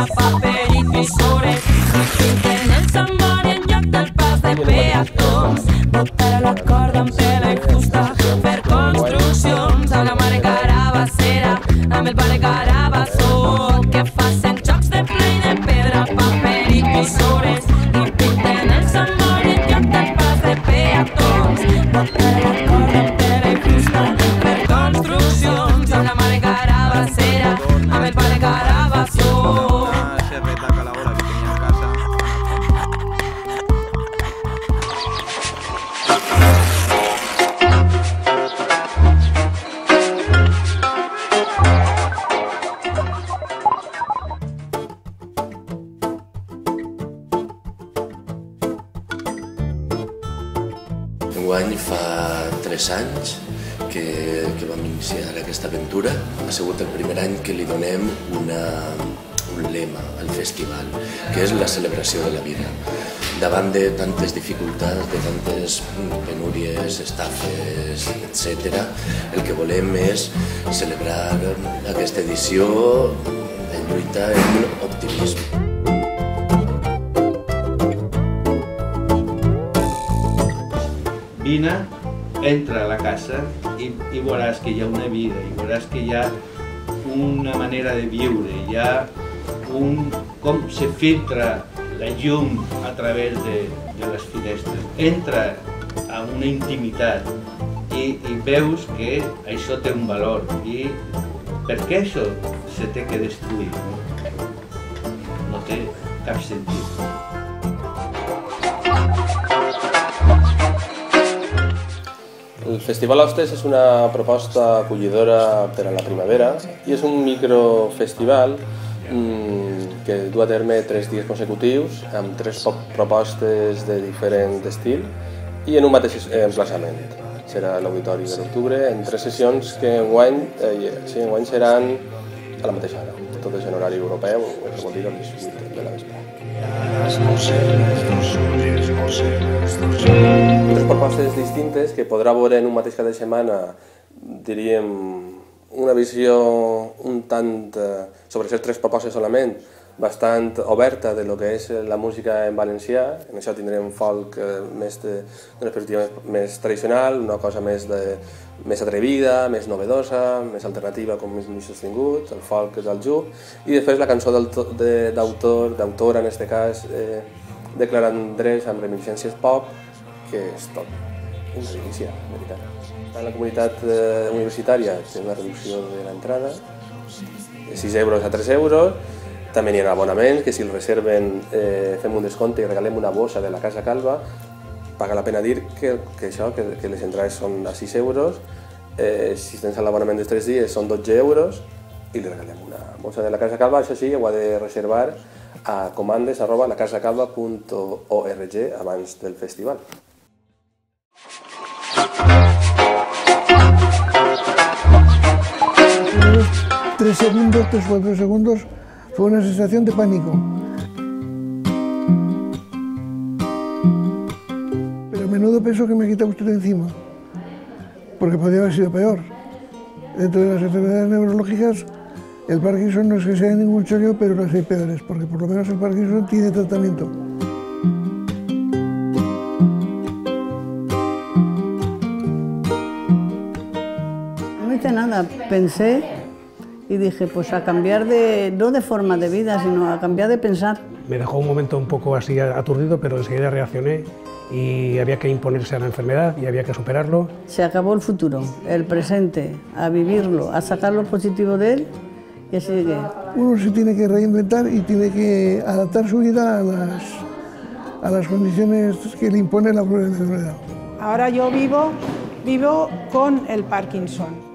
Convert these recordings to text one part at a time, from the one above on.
pedra, paper i tisores. Pinten el Sant Boni en lloc del pas de peatons. Botar a la corda amb tela i fusta, fer construccions amb la mare carabassera, amb el pare carabassó, que facin jocs de play de pedra, paper i tisores. I pinten el Sant Boni en lloc del pas de peatons. Botar a la corda amb tela i fusta, fer construccions amb la mare carabassera, amb el pare carabassó. Una serreta calabola que tenía en casa. Enguany fa 3 anys que vam iniciar aquesta aventura. Ha sigut el primer any que li donem un lema al festival, que és la celebració de la vida. Davant de tantes dificultats, de tantes penúries, estafes, etc., el que volem és celebrar aquesta edició de lluita amb optimisme. Vine, entra a la casa i veuràs que hi ha una vida, i veuràs que hi ha una manera de viure, hi ha com se filtra la llum a través de les finestres. Entra a una intimitat i veus que això té un valor i per què això se té que destruir? No té cap sentit. El Festival Hostes és una proposta acollidora per a la primavera i és un microfestival que du a terme 3 dies consecutius amb 3 propostes de diferent estil i en un mateix emplaçament. Serà a l'Auditori de l'Octubre en 3 sessions que enguany seran a la mateixa hora, totes en horari europeu, això vol dir a les 8 de la vespre. 3 propostes distintes que podrà veure en un mateix cada setmana, diríem, una visió un tant, sobre ser 3 propostes solament, bastant oberta de lo que és la música en valencià. En això tindrem folk d'una perspectiva més tradicional, una cosa més atrevida, més novedosa, més alternativa, com més sostingut, el folk del Ju, i després la cançó d'autora, en aquest cas, de Clara Andrés, amb reminiscències pop, que és tot una delícia, de veritat. En la comunitat universitària té una reducció de l'entrada, de 6 euros a 3 euros. També hi ha abonaments, que si el reserven fem un descompte i regalem una bossa de la Casa Calva. Paga la pena dir que les entrades són a 6 euros, si tens l'abonament dels 3 dies són 12 euros i li regalem una bossa de la Casa Calva. Això sí, ho ha de reservar a comandes@lacasacalva.org abans del festival. Los 3 4 segundos fue una sensación de pánico. Pero menudo peso que me quita usted de encima, porque podría haber sido peor. Dentro de las enfermedades neurológicas, el Parkinson no es que sea ningún chollo, pero las hay peores, porque por lo menos el Parkinson tiene tratamiento. No hice nada, pensé y dije, pues a cambiar no de forma de vida, sino a cambiar de pensar. Me dejó un momento un poco así aturdido, pero enseguida reaccioné y había que imponerse a la enfermedad y había que superarlo. Se acabó el futuro, el presente, a vivirlo, a sacar lo positivo de él y así que... Uno se tiene que reinventar y tiene que adaptar su vida a las condiciones que le impone la propia enfermedad. Ahora yo vivo con el Parkinson.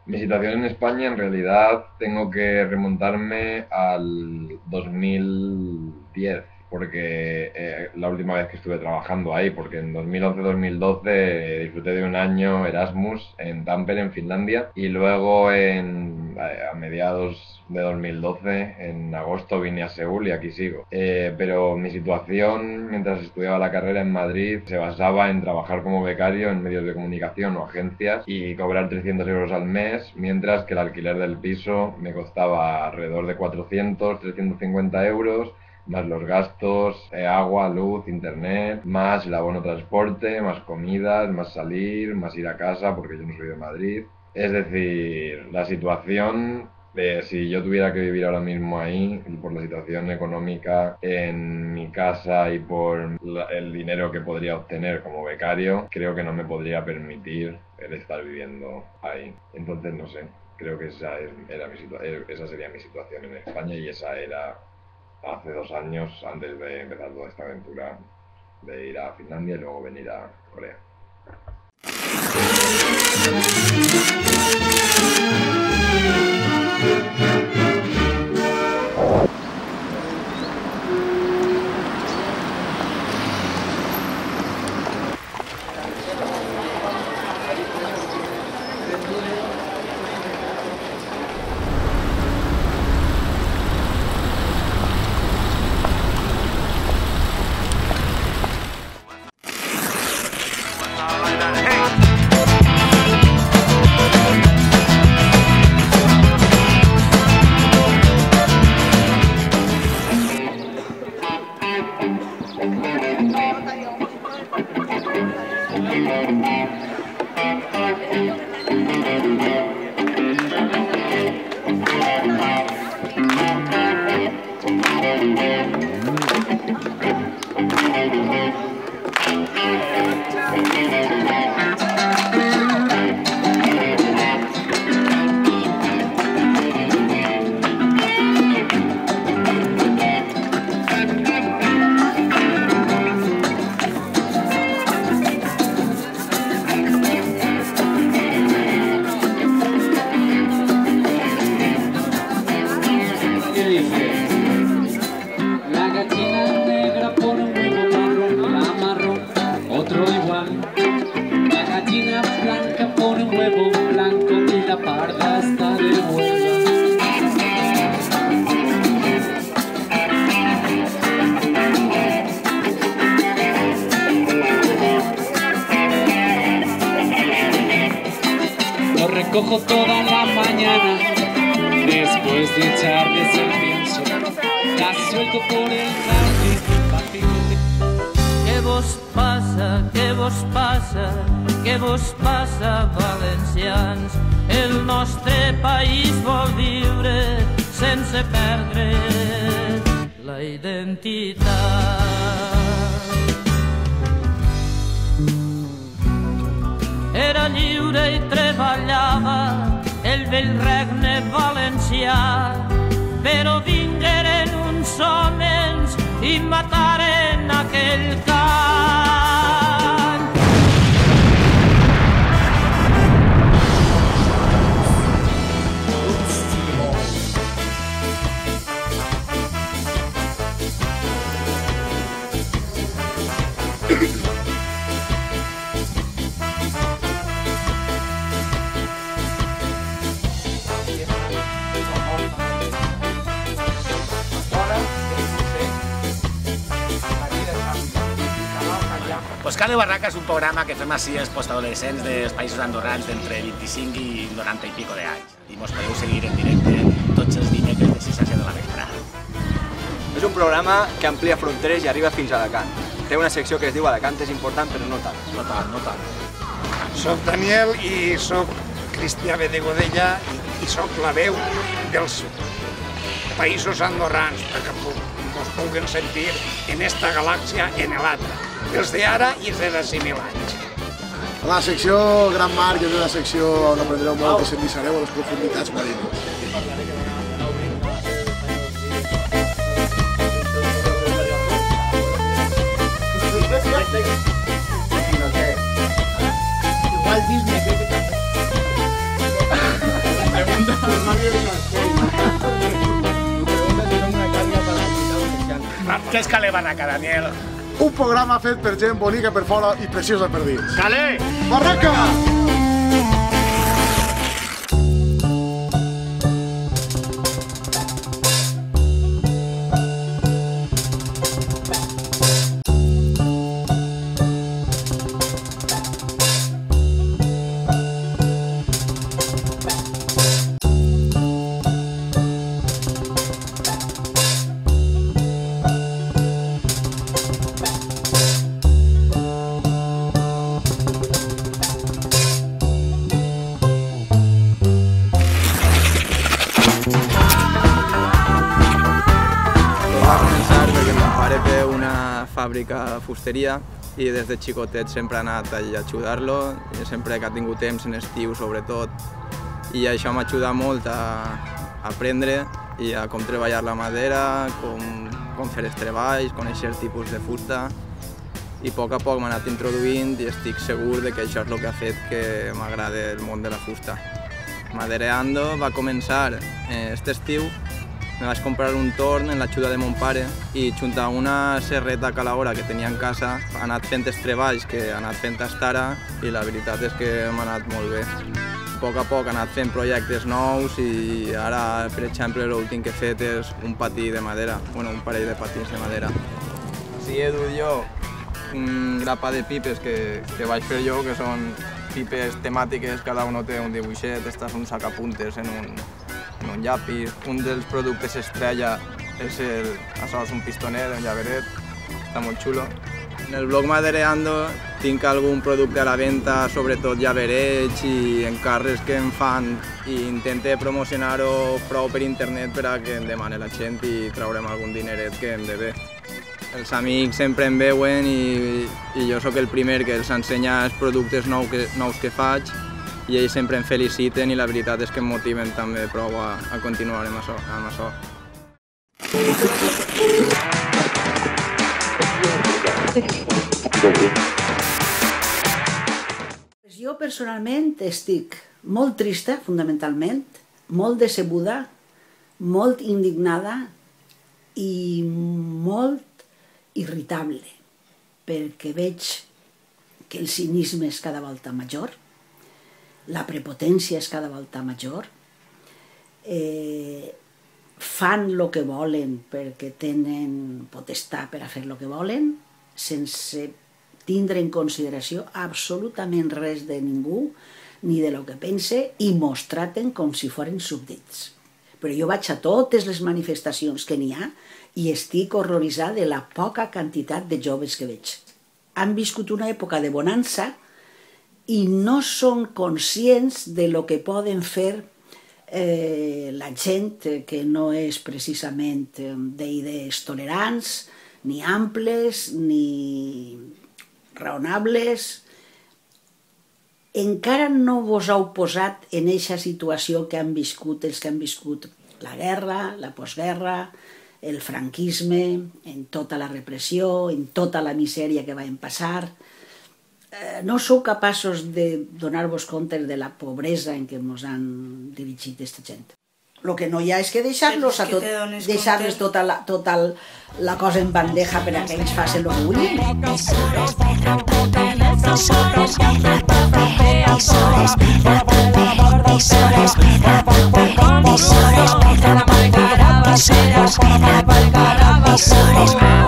Mi situación en España, en realidad, tengo que remontarme al 2010, porque la última vez que estuve trabajando ahí, porque en 2011-2012 disfruté de un año Erasmus en Tampere, en Finlandia, y luego a mediados de 2012, en agosto, vine a Seúl y aquí sigo. Pero mi situación mientras estudiaba la carrera en Madrid se basaba en trabajar como becario en medios de comunicación o agencias y cobrar 300 euros al mes, mientras que el alquiler del piso me costaba alrededor de 400-350 euros, más los gastos, agua, luz, internet, más el abono transporte, más comidas, más salir, más ir a casa porque yo no soy de Madrid. Es decir, la situación, si yo tuviera que vivir ahora mismo ahí, y por la situación económica en mi casa y por el dinero que podría obtener como becario, creo que no me podría permitir el estar viviendo ahí. Entonces, no sé, creo que esa sería mi situación en España y esa era hace 2 años, antes de empezar toda esta aventura de ir a Finlandia y luego venir a Corea. Cojo toda la mañana, después de echarles el pienso, la suelto por el jardín. Què vos passa, què vos passa, què vos passa, valencians? El nostre país vol viure sense perdre la identitat. Era lliure i treballava el vell regne valencià, però vingueren uns homes i mataren aquell cant. Oscar de Barraca és un programa que fem així els postadolescents dels països andorrans d'entre 25 i 90 i pico d'anys. I mos podeu seguir en directe tots els dimecres de 6 a 7 de la vesprada. És un programa que amplia fronteres i arriba fins a Alacant. Té una secció que es diu Alacant és important, però no tant. No tant, no tant. Soc Daniel i soc Cristià de Godella i soc la veu dels països andorrans, perquè mos puguen sentir en esta galàxia en l'altra. Els d'ara i els de 5.000 anys. La secció Gran Mar, que és una secció on aprendreu molt i s'endinsareu a les profunditats marines. Walt Disney, creo que pregunta por Mario de las Què és Calé Barraca, Daniel? Un programa fet per gent bonica per fora i preciosa per dins. Calé! Barraca! Fàbrica de fusteria i des de xicotet sempre he anat a ajudar-lo, sempre que ha tingut temps en estiu sobretot, i això m'ha ajudat molt a aprendre i a com treballar la madera, com fer els treballs, conèixer tipus de fusta, i a poc m'ha anat introduint i estic segur que això és el que ha fet que m'agrada el món de la fusta. Madereando va començar aquest estiu. Me vaig comprar un torn en l'ajuda de mon pare i junt a una serreta calahora que tenia en casa ha anat fent els treballs que ha anat fent fins ara i la veritat és que m'ha anat molt bé. A poc ha anat fent projectes nous i ara, per exemple, l'últim que he fet és un patí de madera, un parell de patins de madera. Sí, he dut jo un grapa de pipes que vaig fer jo, que són pipes temàtiques, cada un té un dibuixet, estàs un sacapuntes en un llapis. Un dels productes estrella és un pistonet, un llaveret, està molt xulo. En el blog Madereando tinc algun producte a la venda, sobretot llaverets i encarres que em fan, i intento promocionar-ho prou per internet per a que em demani la gent i traurem algun dineret que em ve bé. Els amics sempre em veuen i jo sóc el primer que els ensenya els productes nous que faig, i ells sempre em feliciten i la veritat és que em motiven també prou a continuar amb això. Jo personalment estic molt trista, fundamentalment, molt decebuda, molt indignada i molt irritable, perquè veig que el cinisme és cada volta major, la prepotència és cada volta major, fan el que volen perquè tenen potestat per a fer el que volen, sense tindre en consideració absolutament res de ningú, ni de lo que pense, i mos traten com si foren súbdits. Però jo vaig a totes les manifestacions que n'hi ha i estic horroritzada de la poca quantitat de joves que veig. Han viscut una època de bonança i no són conscients de lo que poden fer la gent que no és precisament d'idees tolerants, ni amples, ni raonables. Encara no vos heu posat en eixa situació que han viscut els que han viscut la guerra, la postguerra, el franquisme, en tota la repressió, en tota la misèria que vam passar. No sou capaços de donar-vos compte de la pobresa en què ens han dirigit aquesta gent. El que no hi ha és que deixar-los tota la cosa en bandeja per a que ells facin el que vulguin. Visores,